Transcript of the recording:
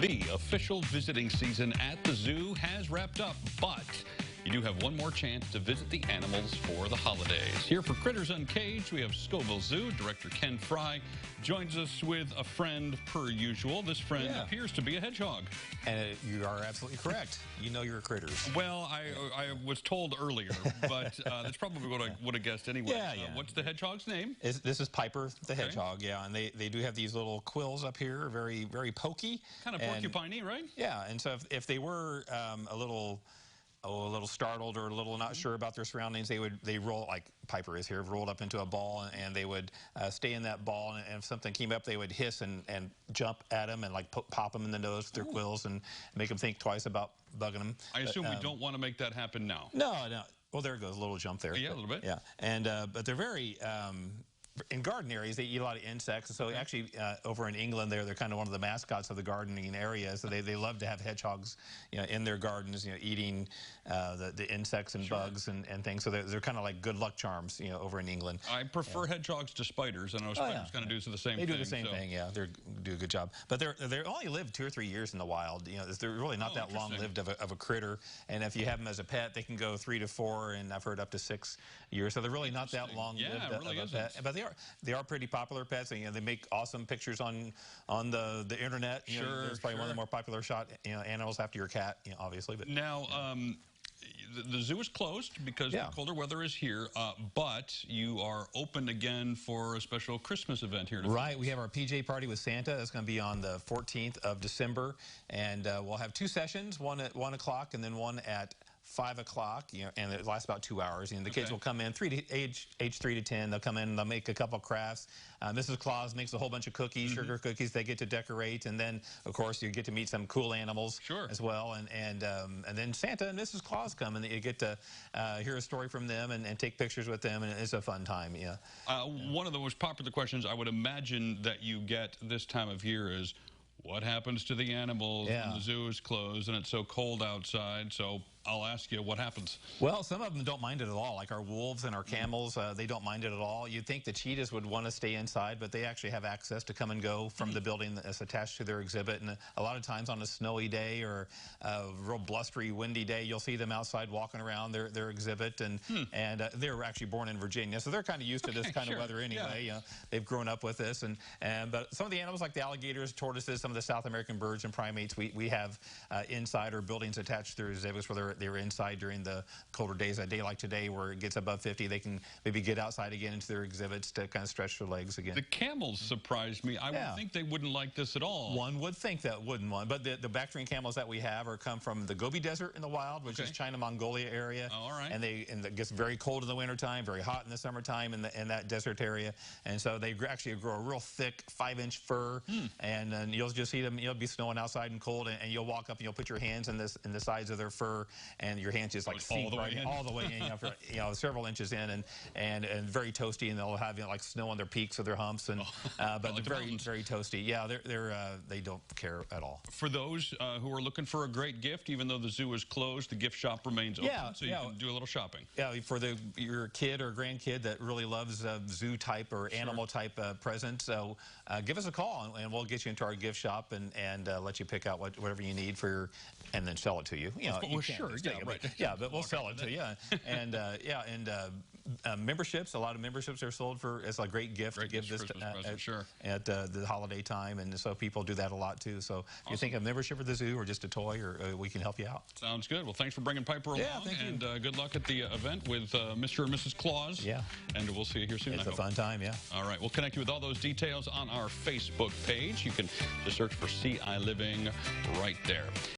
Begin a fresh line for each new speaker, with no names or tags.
The official visiting season at the zoo has wrapped up, but you do have one more chance to visit the animals for the holidays. Here for Critters Uncaged, we have Scovill Zoo. Director Ken Fry joins us with a friend per usual. This friend appears to be a hedgehog.
And you are absolutely correct. You know your critters.
Well, I was told earlier, but that's probably what I would have guessed anyway.
Yeah.
What's the hedgehog's name?
This is Piper the hedgehog, and they do have these little quills up here, very pokey.
Kind of porcupine-y, right?
Yeah, and so if they were a little startled or a little not sure about their surroundings, they roll, like Piper is here, rolled up into a ball, and they would stay in that ball, and if something came up, they would hiss and jump at them and like pop them in the nose with their quills and make them think twice about bugging them.
I assume we don't want to make that happen now.
No. Well, there it goes, a little jump there.
Yeah, a little bit.
Yeah, and but they're very in garden areas, they eat a lot of insects. So actually, over in England, they're kind of one of the mascots of the gardening area. So they love to have hedgehogs, in their gardens, eating the insects and bugs and things. So they're kind of like good luck charms, over in England.
I prefer hedgehogs to spiders. I know spiders kind of do the same thing.
They do the same thing, yeah. They do a good job. But they only live 2 or 3 years in the wild. They're really not that long lived of a critter. And if you have them as a pet, they can go 3 to 4, and I've heard up to 6 years. So they're really not that long lived of a pet. But they are pretty popular pets, and they make awesome pictures on the internet. It's probably one of the more popular shot animals after your cat, obviously. But
now the zoo is closed because the colder weather is here, but you are open again for a special Christmas event here.
Right, we have our PJ party with Santa. That's going to be on the 14th of December, and we'll have 2 sessions, one at 1 o'clock and then one at 5 o'clock, and it lasts about 2 hours. The kids will come in, age 3 to 10. They'll come in, they'll make a couple crafts. Mrs. Claus makes a whole bunch of cookies, sugar cookies. They get to decorate, and then, of course, you get to meet some cool animals as well. And then Santa and Mrs. Claus come, and you get to hear a story from them and take pictures with them, and it's a fun time.
One of the most popular questions I would imagine that you get this time of year is, what happens to the animals when the zoo is closed and it's so cold outside? So I'll ask you, what happens?
Well, some of them don't mind it at all, like our wolves and our camels. They don't mind it at all. You'd think the cheetahs would want to stay inside, but they actually have access to come and go from the building that's attached to their exhibit. And a lot of times on a snowy day or a real blustery, windy day, you'll see them outside walking around their exhibit. And they're actually born in Virginia, so they're kind of used to this kind of weather anyway. They've grown up with this. But some of the animals, like the alligators, tortoises, some of the South American birds and primates, we have inside or buildings attached to their exhibits where they're inside during the colder days. A day like today where it gets above 50, they can maybe get outside again into their exhibits to kind of stretch their legs again.
The camels surprised me. I would think they wouldn't like this at all.
One would think that, wouldn't one? But the Bactrian camels that we have come from the Gobi Desert in the wild, which is China, Mongolia area.
All right.
And it gets very cold in the wintertime, very hot in the summertime in that desert area. And so they actually grow a real thick 5-inch fur. And then you'll just see them, you'll be snowing outside and cold, and you'll walk up and you'll put your hands in the sides of their fur, and your hands just like sink all the way in, several inches in, and very toasty, and they'll have like snow on their peaks or their humps, and but
like
they're very toasty. Yeah, they don't care at all.
For those who are looking for a great gift, even though the zoo is closed, the gift shop remains open, so you can do a little shopping. Yeah,
for your kid or grandkid that really loves zoo type or animal type presents, so give us a call, and we'll get you into our gift shop and let you pick out whatever you need for and then sell it to you. But we'll sell it to you. And memberships, a lot of memberships are sold as a great gift to give this at the holiday time, and so people do that a lot too. So if you think of membership at the zoo or just a toy, or we can help you out.
Sounds good. Well, thanks for bringing Piper along, and good luck at the event with Mr. and Mrs. Claus.
Yeah.
And we'll see you here soon.
It's a fun time,
All right. We'll connect you with all those details on our Facebook page. You can just search for CI Living right there.